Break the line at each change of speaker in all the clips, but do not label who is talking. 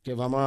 کہ وما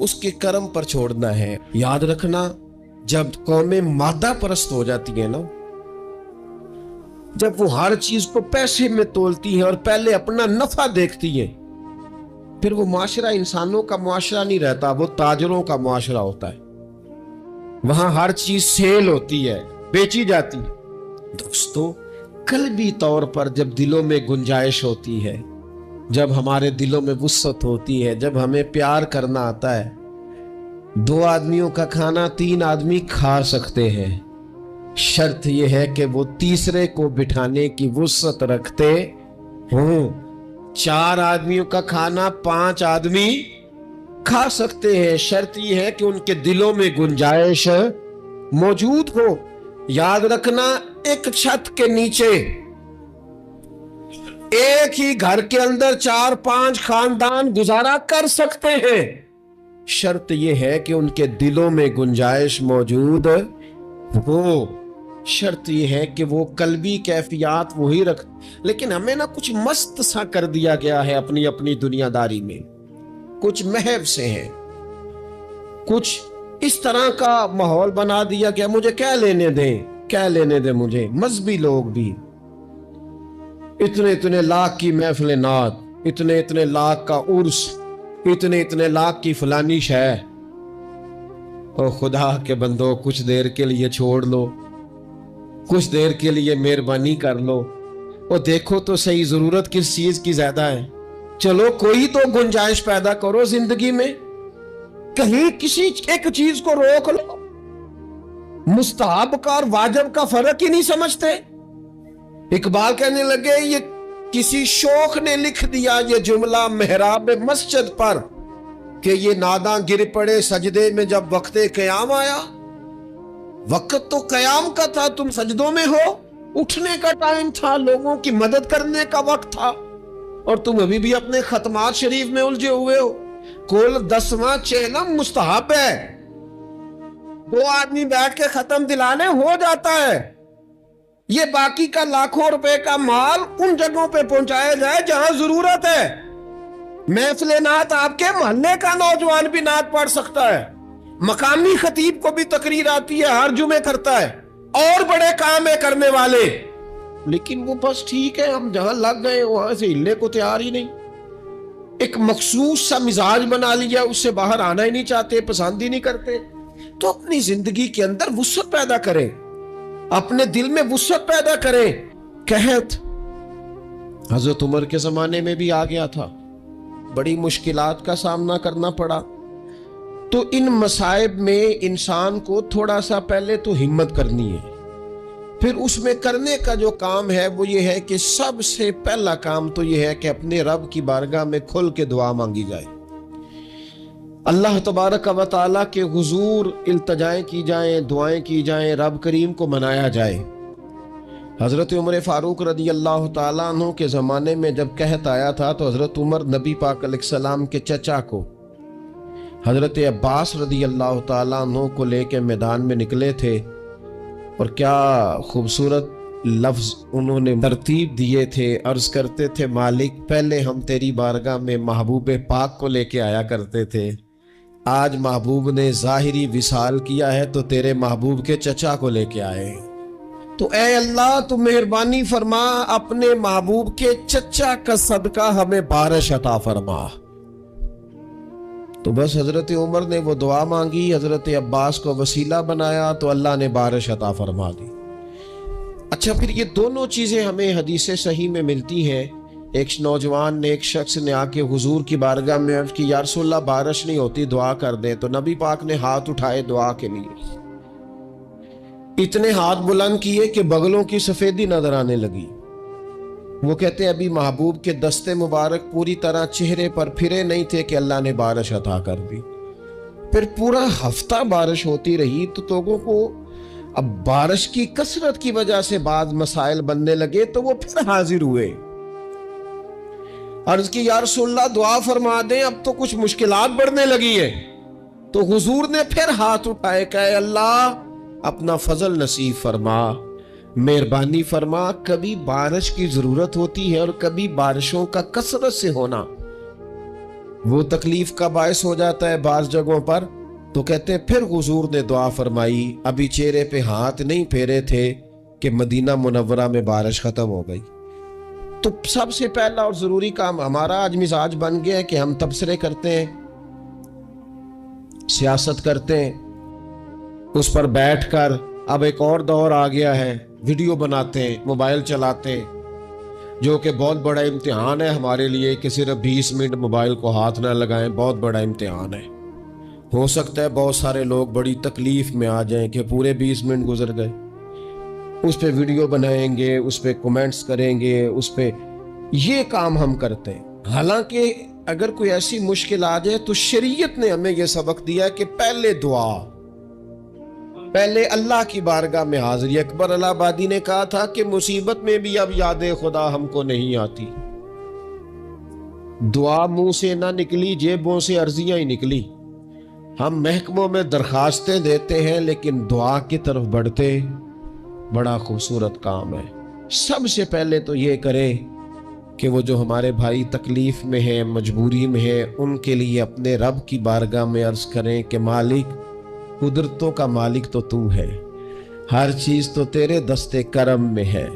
اس کے کرم پر چھوڑنا ہے۔ یاد رکھنا، جب قومیں مادہ پرست ہو جاتی ہیں نا، جب وہ ہر چیز کو پیسے میں تولتی ہیں اور پہلے اپنا نفع دیکھتی ہیں، پھر وہ معاشرہ انسانوں کا معاشرہ نہیں رہتا، وہ تاجروں کا معاشرہ ہوتا ہے۔ وہاں ہر چیز سیل ہوتی ہے، بیچی جاتی ہے۔ دوستو، قلبی طور پر جب دلوں میں گنجائش ہوتی ہے، جب ہمارے دلوں میں وسعت ہوتی ہے، جب ہمیں پیار کرنا آتا ہے، 2 آدمیوں کا کھانا 3 آدمی کھا سکتے ہیں، شرط یہ ہے کہ وہ تیسرے کو بٹھانے کی وسعت رکھتے ہوں۔ 4 آدمیوں کا کھانا 5 آدمی کھا سکتے ہیں، شرط یہ ہے کہ ان کے دلوں میں گنجائش موجود ہو۔ یاد رکھنا، ایک چھت کے نیچے، ایک ہی گھر کے اندر 4-5 خاندان گزارا کر سکتے ہیں، شرط یہ ہے کہ ان کے دلوں میں گنجائش موجود ہو۔ شرط یہ ہے کہ وہ قلبی کیفیات وہی رکھ۔ لیکن ہمیں نا کچھ مست سا کر دیا گیا ہے اپنی اپنی دنیا داری میں، کچھ محو سے ہیں، کچھ اس طرح کا ماحول بنا دیا گیا، مجھے کیا لینے دیں مجھے۔ مذہبی لوگ بھی اتنے لاکھ کی محفل نعت، اتنے لاکھ کا عرس، اتنے لاکھ کی فلانی شے۔ او خدا کے بندو، کچھ دیر کے لیے چھوڑ لو، کچھ دیر کے لیے مہربانی کر لو، اور دیکھو تو صحیح ضرورت کس چیز کی زیادہ ہے۔ چلو کوئی تو گنجائش پیدا کرو زندگی میں، کہیں کسی ایک چیز کو روک لو۔ مستحب کا اور واجب کا فرق ہی نہیں سمجھتے۔ اقبال کہنے لگے، یہ کسی شوخ نے لکھ دیا یہ جملہ محراب مسجد پر، کہ یہ ناداں گر پڑے سجدے میں جب وقت قیام آیا۔ وقت تو قیام کا تھا، تم سجدوں میں ہو، اٹھنے کا ٹائم تھا، لوگوں کی مدد کرنے کا وقت تھا، اور تم ابھی بھی اپنے ختمات شریف میں الجھے ہوئے ہو۔ کل 10واں چہلم مستحب ہے، 2 آدمی بیٹھ کے ختم دلانے ہو جاتا ہے۔ یہ باقی کا لاکھوں روپے کا مال ان جگہوں پہ پہنچایا جائے جہاں ضرورت ہے۔ محفل نعت آپ کے محلے کا نوجوان بھی نعت پڑھ سکتا ہے، مقامی خطیب کو بھی تقریر آتی ہے، ہر جمعے کرتا ہے، اور بڑے کام ہے کرنے والے، لیکن وہ بس ٹھیک ہے، ہم جہاں لگ گئے وہاں سے ہلنے کو تیار ہی نہیں۔ ایک مخصوص سا مزاج بنا لیا، اس سے باہر آنا ہی نہیں چاہتے، پسند ہی نہیں کرتے۔ تو اپنی زندگی کے اندر وسعت پیدا کریں، اپنے دل میں وسعت پیدا کریں۔ قحط حضرت عمر کے زمانے میں بھی آ گیا تھا، بڑی مشکلات کا سامنا کرنا پڑا۔ تو ان مصائب میں انسان کو تھوڑا سا پہلے تو ہمت کرنی ہے، پھر اس میں کرنے کا جو کام ہے وہ یہ ہے کہ سب سے پہلا کام تو یہ ہے کہ اپنے رب کی بارگاہ میں کھل کے دعا مانگی جائے، اللہ تبارک و تعالیٰ کے حضور التجائیں کی جائیں، دعائیں کی جائیں، رب کریم کو منایا جائے۔ حضرت عمر فاروق رضی اللہ تعالیٰ عنہ کے زمانے میں جب قحط آیا تھا تو حضرت عمر نبی پاک علیہ السلام کے چچا کو حضرت عباس رضی اللہ تعالیٰ عنہ کو لے کے میدان میں نکلے تھے، اور کیا خوبصورت لفظ انہوں نے ترتیب دیے تھے۔ عرض کرتے تھے، مالک پہلے ہم تیری بارگاہ میں محبوب پاک کو لے کے آیا کرتے تھے، آج محبوب نے ظاہری وصال کیا ہے تو تیرے محبوب کے چچا کو لے کے آئے، تو اے اللہ تو مہربانی فرما، اپنے محبوب کے چچا کا صدقہ ہمیں بارش عطا فرما۔ تو بس حضرت عمر نے وہ دعا مانگی، حضرت عباس کو وسیلہ بنایا، تو اللہ نے بارش عطا فرما دی۔ اچھا، پھر یہ دونوں چیزیں ہمیں حدیث صحیح میں ملتی ہیں۔ ایک نوجوان نے، ایک شخص نے آ کے حضور کی بارگاہ میں عرض کی، یا رسول اللہ بارش نہیں ہوتی، دعا کر دیں، تو نبی پاک نے ہاتھ اٹھائے دعا کے لیے، اتنے ہاتھ بلند کیے کہ بغلوں کی سفیدی نظر آنے لگی۔ وہ کہتے ہیں ابھی محبوب کے دستے مبارک پوری طرح چہرے پر پھرے نہیں تھے کہ اللہ نے بارش عطا کر دی۔ پھر پورا ہفتہ بارش ہوتی رہی، تو لوگوں کو اب بارش کی کثرت کی وجہ سے بعض مسائل بننے لگے، تو وہ پھر حاضر ہوئے، عرض کی یا رسول اللہ دعا فرما دیں، اب تو کچھ مشکلات بڑھنے لگی ہے۔ تو حضور نے پھر ہاتھ اٹھائے کہ اے اللہ اپنا فضل نصیب فرما، مہربانی فرما، کبھی بارش کی ضرورت ہوتی ہے اور کبھی بارشوں کا کثرت سے ہونا وہ تکلیف کا باعث ہو جاتا ہے بعض جگہوں پر، تو کہتے ہیں پھر حضور نے دعا فرمائی، ابھی چہرے پہ ہاتھ نہیں پھیرے تھے کہ مدینہ منورہ میں بارش ختم ہو گئی۔ تو سب سے پہلا اور ضروری کام ہمارا آج مزاج بن گیا ہے کہ ہم تبصرے کرتے ہیں، سیاست کرتے ہیں، اس پر بیٹھ کر اب ایک اور دور آ گیا ہے، ویڈیو بناتے ہیں، موبائل چلاتے ہیں، جو کہ بہت بڑا امتحان ہے ہمارے لیے کہ صرف 20 منٹ موبائل کو ہاتھ نہ لگائیں، بہت بڑا امتحان ہے۔ ہو سکتا ہے بہت سارے لوگ بڑی تکلیف میں آ جائیں کہ پورے 20 منٹ گزر گئے، اس پہ ویڈیو بنائیں گے، اس پہ کومنٹس کریں گے، اس پہ یہ کام ہم کرتے ہیں۔ حالانکہ اگر کوئی ایسی مشکل آ جائے تو شریعت نے ہمیں یہ سبق دیا کہ پہلے دعا، پہلے اللہ کی بارگاہ میں حاضری۔ اکبر الہ آبادی نے کہا تھا کہ مصیبت میں بھی اب یاد خدا ہم کو نہیں آتی، دعا منہ سے نہ نکلی، جیبوں سے عرضیاں ہی نکلی۔ ہم محکموں میں درخواستیں دیتے ہیں لیکن دعا کی طرف بڑھتے بڑا خوبصورت کام ہے۔ سب سے پہلے تو یہ کریں کہ وہ جو ہمارے بھائی تکلیف میں ہیں، مجبوری میں ہیں، ان کے لیے اپنے رب کی بارگاہ میں عرض کریں کہ مالک، قدرتوں کا مالک تو تو ہے، ہر چیز تو تیرے دستے کرم میں ہے،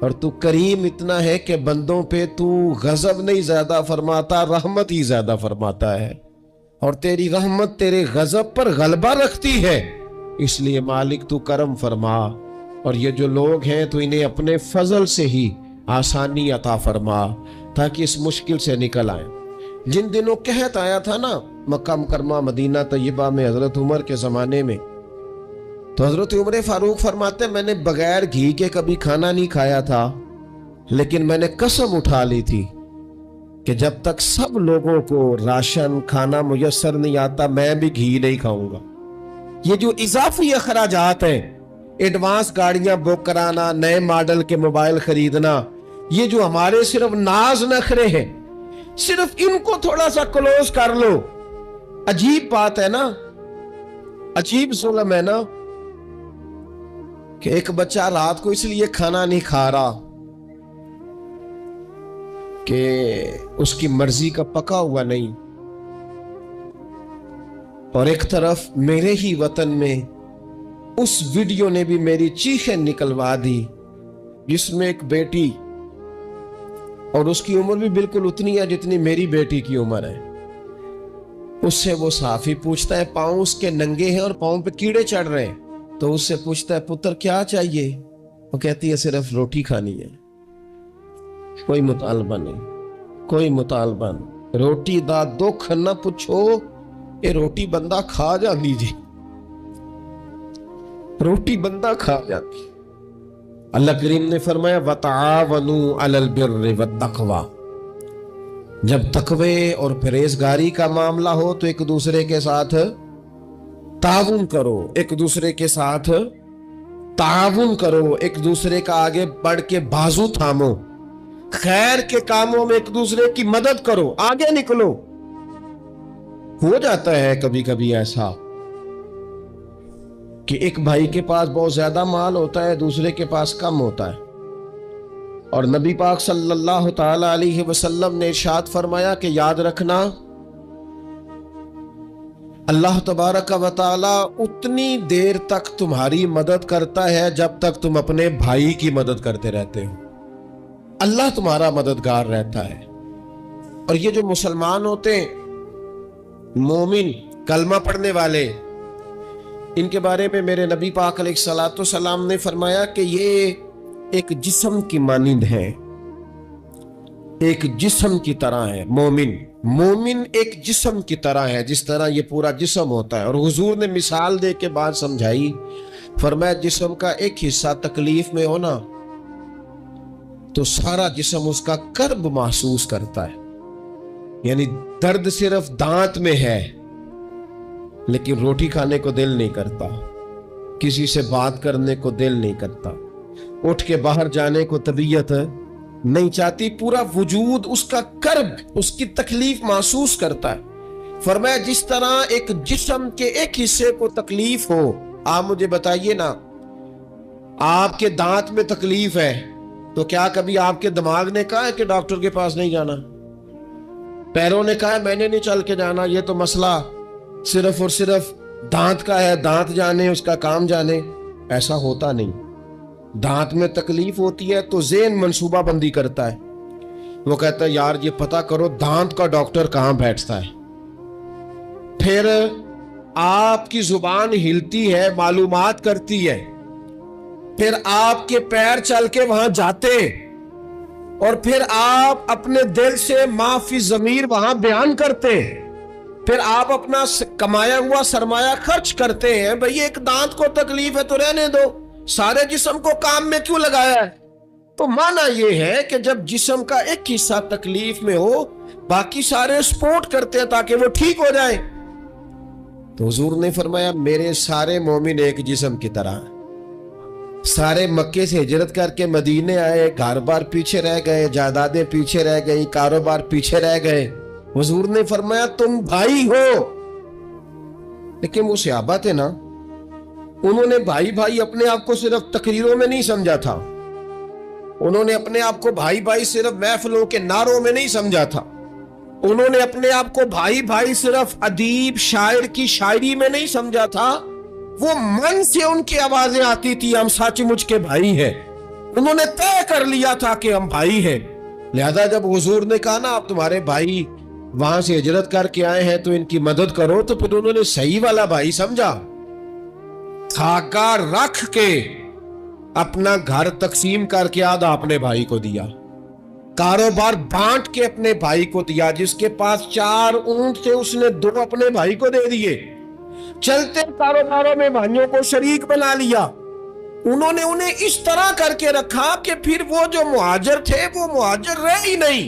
اور تو کریم اتنا ہے کہ بندوں پہ تو غضب نہیں زیادہ فرماتا، رحمت ہی زیادہ فرماتا ہے، اور تیری رحمت تیرے غضب پر غلبہ رکھتی ہے، اس لیے مالک تو کرم فرما، اور یہ جو لوگ ہیں تو انہیں اپنے فضل سے ہی آسانی عطا فرما تاکہ اس مشکل سے نکل آئیں۔ جن دنوں قحط آیا تھا نا مکہ مکرمہ مدینہ طیبہ میں حضرت عمر کے زمانے میں، تو حضرت عمر فاروق فرماتے ہیں میں نے بغیر گھی کے کبھی کھانا نہیں کھایا تھا، لیکن میں نے قسم اٹھا لی تھی کہ جب تک سب لوگوں کو راشن کھانا میسر نہیں آتا میں بھی گھی نہیں کھاؤں گا۔ یہ جو اضافی اخراجات ہیں، ایڈوانس گاڑیاں بک کرانا، نئے ماڈل کے موبائل خریدنا، یہ جو ہمارے صرف ناز نخرے ہیں، صرف ان کو تھوڑا سا کلوز کر لو۔ عجیب بات ہے نا، عجیب ظلم ہے نا کہ ایک بچہ رات کو اس لیے کھانا نہیں کھا رہا کہ اس کی مرضی کا پکا ہوا نہیں، اور ایک طرف میرے ہی وطن میں اس ویڈیو نے بھی میری چیخیں نکلوا دی جس میں ایک بیٹی، اور اس کی عمر بھی بالکل اتنی ہے جتنی میری بیٹی کی عمر ہے، اس سے وہ صحافی پوچھتا ہے، پاؤں اس کے ننگے ہیں اور پاؤں پہ کیڑے چڑھ رہے ہیں، تو اس سے پوچھتا ہے پتر کیا چاہیے؟ وہ کہتی ہے صرف روٹی کھانی ہے، کوئی مطالبہ نہیں، کوئی مطالبہ نہیں، روٹی دا دکھ نہ پوچھو، یہ روٹی بندہ کھا جاندی جی، روٹی بندہ کھا جاتی۔ اللہ کریم نے فرمایا وَتَعَاوَنُوا عَلَى الْبِرِّ وَالتَّقْوَى، جب تقوی اور پرہیزگاری کا معاملہ ہو تو ایک دوسرے کے ساتھ تعاون کرو، ایک دوسرے کے ساتھ تعاون کرو، ایک دوسرے کا آگے بڑھ کے بازو تھامو، خیر کے کاموں میں ایک دوسرے کی مدد کرو، آگے نکلو۔ ہو جاتا ہے کبھی کبھی ایسا کہ ایک بھائی کے پاس بہت زیادہ مال ہوتا ہے، دوسرے کے پاس کم ہوتا ہے، اور نبی پاک صلی اللہ تعالی علیہ وسلم نے ارشاد فرمایا کہ یاد رکھنا اللہ تبارک و تعالی اتنی دیر تک تمہاری مدد کرتا ہے جب تک تم اپنے بھائی کی مدد کرتے رہتے ہو، اللہ تمہارا مددگار رہتا ہے۔ اور یہ جو مسلمان ہوتے ہیں، مومن، کلمہ پڑھنے والے، ان کے بارے میں میرے نبی پاک علیہ الصلوۃ والسلام نے فرمایا کہ یہ ایک جسم کی مانند ہے، ایک جسم کی طرح ہے۔ مومن ایک جسم کی طرح ہے، جس طرح یہ پورا جسم ہوتا ہے، اور حضور نے مثال دے کے بات سمجھائی، فرمایا جسم کا ایک حصہ تکلیف میں ہونا تو سارا جسم اس کا کرب محسوس کرتا ہے، یعنی درد صرف دانت میں ہے لیکن روٹی کھانے کو دل نہیں کرتا، کسی سے بات کرنے کو دل نہیں کرتا، اٹھ کے باہر جانے کو طبیعت نہیں چاہتی، پورا وجود اس کا کرب، اس کی تکلیف محسوس کرتا ہے۔ فرمایا جس طرح ایک جسم کے ایک حصے کو تکلیف ہو، آپ مجھے بتائیے نا، آپ کے دانت میں تکلیف ہے تو کیا کبھی آپ کے دماغ نے کہا ہے کہ ڈاکٹر کے پاس نہیں جانا؟ پیروں نے کہا میں نے نہیں چل کے جانا، یہ تو مسئلہ صرف اور صرف دانت کا ہے، دانت جانے اس کا کام جانے۔ ایسا ہوتا نہیں۔ دانت میں تکلیف ہوتی ہے تو ذہن منصوبہ بندی کرتا ہے، وہ کہتا ہے یار یہ پتہ کرو دانت کا ڈاکٹر کہاں بیٹھتا ہے۔ پھر آپ کی زبان ہلتی ہے، معلومات کرتی ہے، پھر آپ کے پیر چل کے وہاں جاتے، اور پھر آپ اپنے دل سے ما فی ضمیر وہاں بیان کرتے، پھر آپ اپنا کمایا ہوا سرمایہ خرچ کرتے ہیں۔ بھئی ایک دانت کو تکلیف ہے تو رہنے دو، سارے جسم کو کام میں کیوں لگایا ہے؟ تو معنی یہ ہے کہ جب جسم کا ایک حصہ تکلیف میں ہو، باقی سارے سپورٹ کرتے ہیں تاکہ وہ ٹھیک ہو جائے۔ تو حضور نے فرمایا میرے سارے مومن ایک جسم کی طرح، سارے مکے سے ہجرت کر کے مدینے آئے، گھر بار پیچھے رہ گئے، جائیدادیں پیچھے رہ گئی، کاروبار پیچھے رہ گئے۔ حضور نے فرمایا تم بھائی ہو۔ لیکن وہ صحابہ تھے نا، انہوں نے بھائی بھائی اپنے آپ کو صرف تقریروں میں نہیں سمجھا تھا، انہوں نے اپنے آپ کو بھائی بھائی صرف محفلوں کے نعروں میں نہیں سمجھا تھا، انہوں نے اپنے آپ کو بھائی بھائی صرف ادیب شاعر کی شاعری میں نہیں سمجھا تھا، وہ من سے ان کی آوازیں آتی تھی ہم سچ مچ کے بھائی ہیں۔ انہوں نے طے کر لیا تھا کہ ہم بھائی ہیں۔ لہذا جب حضور نے کہا نا آپ تمہارے بھائی وہاں سے ہجرت کر کے آئے ہیں تو ان کی مدد کرو، تو پھر انہوں نے صحیح والا بھائی سمجھا، دھاگا رکھ کے اپنا گھر تقسیم کر کے آدھا اپنے بھائی کو دیا، کاروبار بانٹ کے اپنے بھائی کو دیا، جس کے پاس 4 اونٹ تھے اس نے 2 اپنے بھائی کو دے دیے، چلتے کاروباروں میں بھائیوں کو شریک بنا لیا۔ انہوں نے انہیں اس طرح کر کے رکھا کہ پھر وہ جو مہاجر تھے وہ مہاجر رہے ہی نہیں۔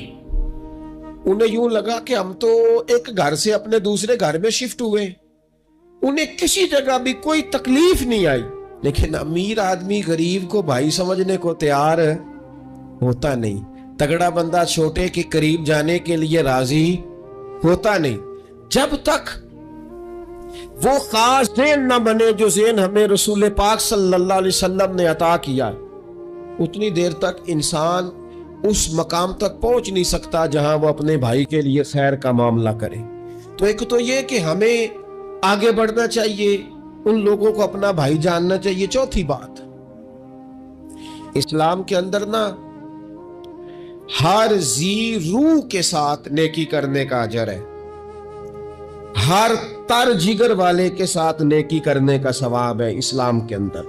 انہیں یوں لگا کہ ہم تو ایک گھر سے اپنے دوسرے گھر میں شفٹ ہوئے، انہیں کسی جگہ بھی کوئی تکلیف نہیں آئی۔ لیکن امیر آدمی غریب کو بھائی سمجھنے کو تیار ہوتا نہیں، تگڑا بندہ چھوٹے کے قریب جانے کے لیے راضی ہوتا نہیں، جب تک وہ خاص ذہن نہ بنے جو ذہن ہمیں رسول پاک صلی اللہ علیہ وسلم نے عطا کیا، اتنی دیر تک انسان اس مقام تک پہنچ نہیں سکتا جہاں وہ اپنے بھائی کے لیے خیر کا معاملہ کرے۔ تو ایک تو یہ کہ ہمیں آگے بڑھنا چاہیے، ان لوگوں کو اپنا بھائی جاننا چاہیے۔ چوتھی بات، اسلام کے اندر نا ہر ذی روح کے ساتھ نیکی کرنے کا اجر ہے، ہر تر جگر والے کے ساتھ نیکی کرنے کا ثواب ہے۔ اسلام کے اندر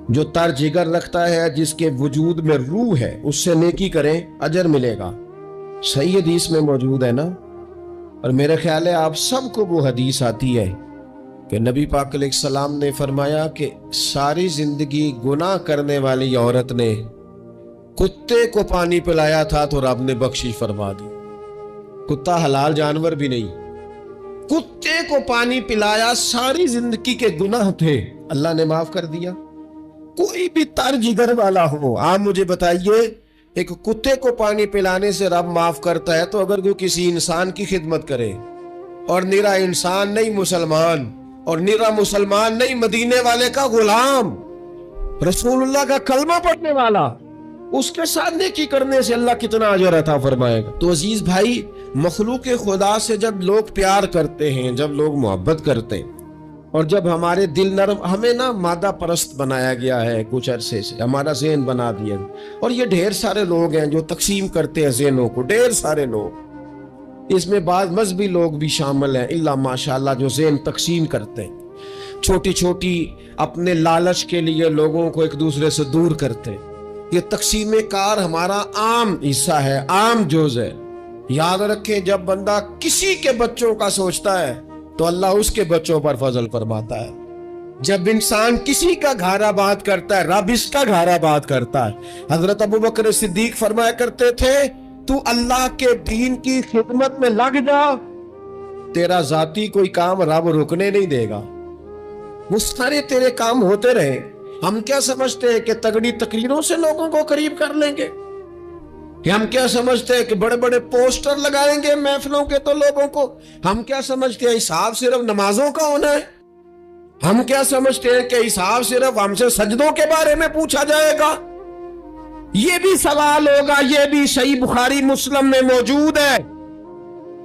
جو تر جگر رکھتا ہے، جس کے وجود میں روح ہے، اس سے نیکی کریں اجر ملے گا۔ صحیح حدیث میں موجود ہے نا، اور میرے خیال ہے آپ سب کو وہ حدیث آتی ہے کہ نبی پاک علیہ السلام نے فرمایا کہ ساری زندگی گناہ کرنے والی عورت نے کتے کو پانی پلایا تھا تو رب نے بخشش فرما دی۔ کتا حلال جانور بھی نہیں، کتے کو پانی پلایا، ساری زندگی کے گناہ تھے، اللہ نے معاف کر دیا۔ کوئی بھی تر جگر والا ہو، آپ مجھے بتائیے ایک کتے کو پانی پلانے سے رب معاف کرتا ہے، تو اگر وہ کسی انسان کی خدمت کرے، اور نرا انسان نہیں مسلمان، اور نرا مسلمان نہیں مدینے والے کا غلام، رسول اللہ کا کلمہ پڑھنے والا، اس کے ساتھ نیکی کرنے سے اللہ کتنا اجر عطا فرمائے گا۔ تو عزیز بھائی، مخلوق خدا سے جب لوگ پیار کرتے ہیں، جب لوگ محبت کرتے ہیں، اور جب ہمارے دل نرم، ہمیں نا مادہ پرست بنایا گیا ہے کچھ عرصے سے، ہمارا ذہن بنا دیا، اور یہ ڈھیر سارے لوگ ہیں جو تقسیم کرتے ہیں ذہنوں کو، ڈھیر سارے لوگ، اس میں بعض مذہبی لوگ بھی شامل ہیں اللہ ماشاءاللہ، جو ذہن تقسیم کرتے ہیں، چھوٹی چھوٹی اپنے لالچ کے لیے لوگوں کو ایک دوسرے سے دور کرتے ہیں۔ یہ تقسیم کار ہمارا عام حصہ ہے، عام جز ہے۔ یاد رکھیں جب بندہ کسی کے بچوں کا سوچتا ہے تو اللہ اس کے بچوں پر فضل فرماتا ہے، جب انسان کسی کا گھر آباد کرتا ہے رب اس کا گھر آباد کرتا ہے۔ حضرت ابوبکر صدیق فرمایا کرتے تھے تو اللہ کے دین کی خدمت میں لگ جا، تیرا ذاتی کوئی کام رب رکنے نہیں دے گا، وہ سارے تیرے کام ہوتے رہے۔ ہم کیا سمجھتے ہیں کہ تگڑی تقریروں سے لوگوں کو قریب کر لیں گے؟ کہ ہم کیا سمجھتے ہیں کہ بڑے بڑے پوسٹر لگائیں گے محفلوں کے تو لوگوں کو؟ ہم کیا سمجھتے ہیں حساب صرف نمازوں کا ہونا ہے؟ ہم کیا سمجھتے ہیں کہ حساب صرف ہم سے سجدوں کے بارے میں پوچھا جائے گا؟ یہ بھی سوال ہوگا، یہ بھی صحیح بخاری مسلم میں موجود ہے